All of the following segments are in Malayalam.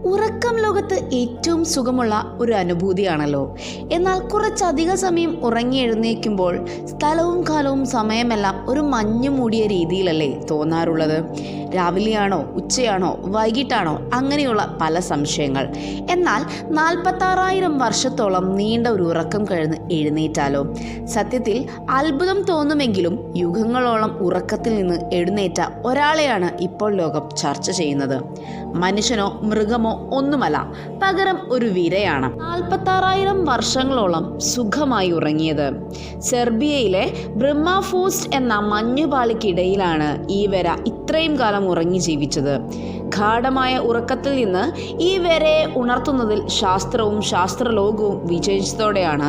ഉറക്കം ലോകത്ത് ഏറ്റവും സുഖമുള്ള ഒരു അനുഭൂതിയാണല്ലോ. എന്നാൽ കുറച്ചധിക സമയം ഉറങ്ങി എഴുന്നേൽക്കുമ്പോൾ സ്ഥലവും കാലവും സമയമെല്ലാം ഒരു മഞ്ഞു മൂടിയ രീതിയിലല്ലേ തോന്നാറുള്ളത്. രാവിലെയാണോ, ഉച്ചയാണോ, വൈകിട്ടാണോ, അങ്ങനെയുള്ള പല സംശയങ്ങൾ. എന്നാൽ 46,000 വർഷത്തോളം നീണ്ട ഒരു ഉറക്കം കഴിഞ്ഞ് എഴുന്നേറ്റാലോ? സത്യത്തിൽ അത്ഭുതം തോന്നുമെങ്കിലും യുഗങ്ങളോളം ഉറക്കത്തിൽ നിന്ന് എഴുന്നേറ്റ ഒരാളെയാണ് ഇപ്പോൾ ലോകം ചർച്ച ചെയ്യുന്നത്. മനുഷ്യനോ മൃഗമോ ഒന്നുമല്ല, പകരം ഒരു വിരയാണ്. 46,000 വർഷങ്ങളോളം സുഖമായി ഉറങ്ങിയത്. സെർബിയയിലെ ബ്രഹ്മഫോസ്റ്റ് എന്ന മഞ്ഞുപാളിക്കിടയിലാണ് ഈ വര ഇത്രയും കാലം ഉറങ്ങി ജീവിച്ചത്. ഗാഢമായ ഉറക്കത്തിൽ നിന്ന് ഈ വരയെ ഉണർത്തുന്നതിൽ ശാസ്ത്രവും ശാസ്ത്രലോകവും വിജയിച്ചതോടെയാണ്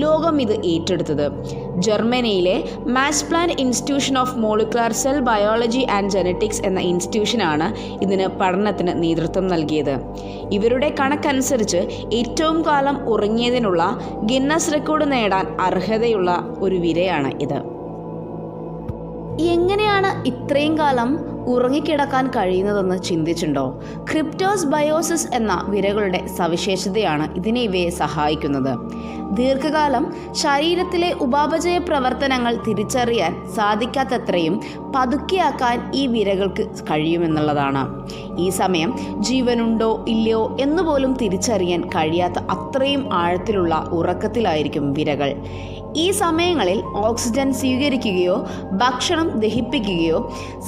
ലോകം ഇത് ഏറ്റെടുത്തത്. ജർമ്മനിയിലെ Max Planck institution of molecular cell biology and genetics എന്ന ഇൻസ്റ്റിറ്റ്യൂഷനാണ് ഇതിന് പഠനത്തിന് നേതൃത്വം നൽകിയത്. ഇവരുടെ കണക്കനുസരിച്ച് ഏറ്റവും കാലം ഉറങ്ങിയതിനുള്ള ഗിന്നസ് റെക്കോർഡ് നേടാൻ അർഹതയുള്ള ഒരു വിരയാണ് ഇത്. എങ്ങനെയാണ് ഇത്രയും കാലം ഉറങ്ങിക്കിടക്കാൻ കഴിയുന്നതെന്ന് ചിന്തിച്ചിട്ടുണ്ടോ? ക്രിപ്റ്റോസ് ബയോസിസ് എന്ന വിരകളുടെ സവിശേഷതയാണ് ഇവയെ സഹായിക്കുന്നത്. ദീർഘകാലം ശരീരത്തിലെ ഉപാപചയ പ്രവർത്തനങ്ങൾ തിരിച്ചറിയാൻ സാധിക്കാത്തത്രയും പതുക്കെയാക്കാൻ ഈ വിരകൾക്ക് കഴിയുമെന്നുള്ളതാണ്. ഈ സമയം ജീവനുണ്ടോ ഇല്ലയോ എന്നുപോലും തിരിച്ചറിയാൻ കഴിയാത്ത അത്രയും ആഴത്തിലുള്ള ഉറക്കത്തിലായിരിക്കും വിരകൾ. ഈ സമയങ്ങളിൽ ഓക്സിജൻ സ്വീകരിക്കുകയോ ഭക്ഷണം ദഹിപ്പിക്കുകയോ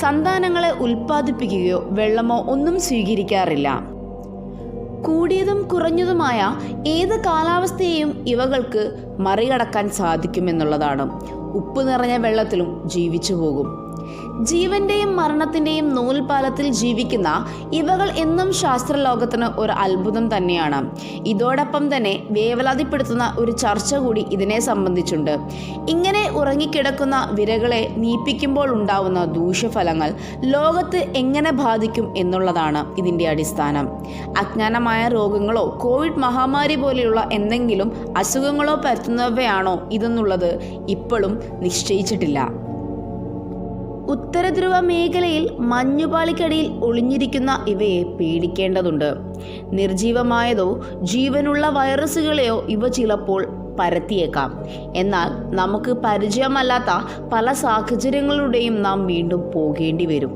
സന്താനങ്ങളെ ഉൽപ്പാദിപ്പിക്കുകയോ വെള്ളമോ ഒന്നും സ്വീകരിക്കാറില്ല. കൂടിയതും കുറഞ്ഞതുമായ ഏത് കാലാവസ്ഥയെയും ഇവകൾക്ക് മറികടക്കാൻ സാധിക്കുമെന്നുള്ളതാണ്. ഉപ്പ് നിറഞ്ഞ വെള്ളത്തിലും ജീവിച്ചു പോകും. ജീവന്റെയും മരണത്തിന്റെയും നൂൽപാലത്തിൽ ജീവിക്കുന്ന ഇവകൾ എന്നും ശാസ്ത്രലോകത്തിന് ഒരു അത്ഭുതം തന്നെയാണ്. ഇതോടൊപ്പം തന്നെ വേവലാതിപ്പെടുത്തുന്ന ഒരു ചർച്ച കൂടി ഇതിനെ സംബന്ധിച്ചുണ്ട്. ഇങ്ങനെ ഉറങ്ങിക്കിടക്കുന്ന വിരകളെ നീപ്പിക്കുമ്പോൾ ഉണ്ടാവുന്ന ദൂഷ്യഫലങ്ങൾ ലോകത്ത് എങ്ങനെ ബാധിക്കും എന്നുള്ളതാണ് ഇതിൻ്റെ അടിസ്ഥാനം. അജ്ഞാനമായ രോഗങ്ങളോ കോവിഡ് മഹാമാരി പോലെയുള്ള എന്തെങ്കിലും അസുഖങ്ങളോ പരത്തുന്നവയാണോ ഇതെന്നുള്ളത് ഇപ്പോഴും നിശ്ചയിച്ചിട്ടില്ല. ഉത്തരധ്രുവ മേഖലയിൽ മഞ്ഞുപാളിക്കടിയിൽ ഒളിഞ്ഞിരിക്കുന്ന ഇവയെ പേടിക്കേണ്ടതുണ്ട്. നിർജീവമായതോ ജീവനുള്ള വൈറസുകളെയോ ഇവ ചിലപ്പോൾ പരത്തിയേക്കാം. എന്നാൽ നമുക്ക് പരിചയമല്ലാത്ത പല സാഹചര്യങ്ങളുടെയും നാം വീണ്ടും പോകേണ്ടി വരും.